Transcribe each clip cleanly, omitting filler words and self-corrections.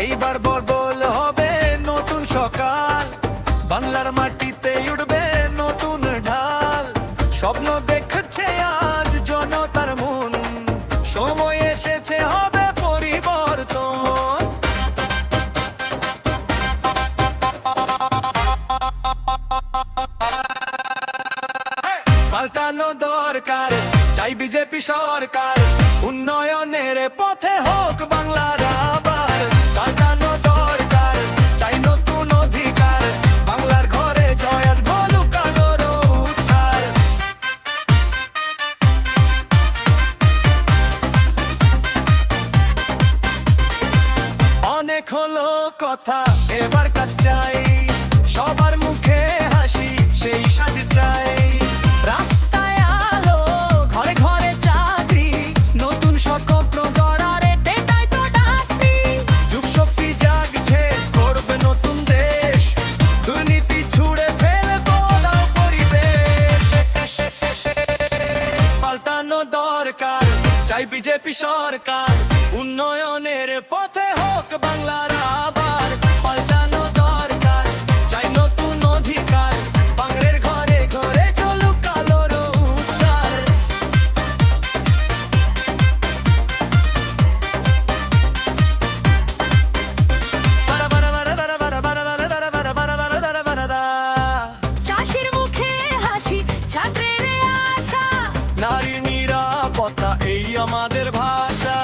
এইবার বল হবে নতুন সকাল, বাংলার মাটিতে উঠবে নতুন ঢাল। স্বপ্ন দেখছে আজ জনতার মন, সময় এসেছে হবে পরিবর্তন। পাল্টানো দরকার, চাই বিজেপি সরকার, উন্নয়নের পথে হোক বাংলার আবার। পাল্টানো দরকার, চাই নতুন অধিকার, বাংলার ঘরে জয় আজ বলুক আলোর উৎসার। অনেক হলো কথা, এবার কাজ চাই, সবার মুখে হাসি সেই সাজ চাই। রাস্তায় আলো, ঘরে ঘরে চাকরি, নতুন স্বপ্ন গড়ার এটাই তো ডাকরি। যুব শক্তি জাগছে, করবে নতুন দেশ, দুর্নীতি ছুড়ে ফেলবো দাও পরিবেশ। পাল্টানো দরকার, চাই বিজেপি সরকার, উন্নয়নের পথে হোক বাংলার আবার। পাল্টানো দরকার, চাই নতুন অধিকার, বাংলার ঘরে ঘরে চলুক আলোর উৎসার। চাষির মুখে হাসি, ছাত্রের আশা, নারীর নিরাপত্তা এই আমাদের ভাষা।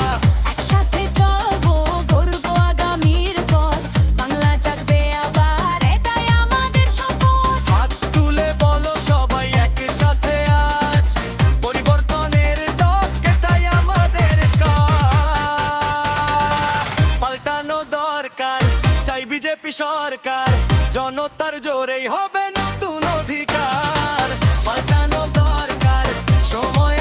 একসাথে চলবো, গড়বো আগামীর পথ, বাংলা জাগবে আবার এটাই আমাদের শপথ। হাত তুলে বলো সবাই একসাথে আজ, পরিবর্তনের ডাক এটাই আমাদের কাজ। পাল্টানো দরকার, চাই বিজেপি সরকার, জনতার জোরেই হবে নতুন অধিকার। পাল্টানো দরকার, সময়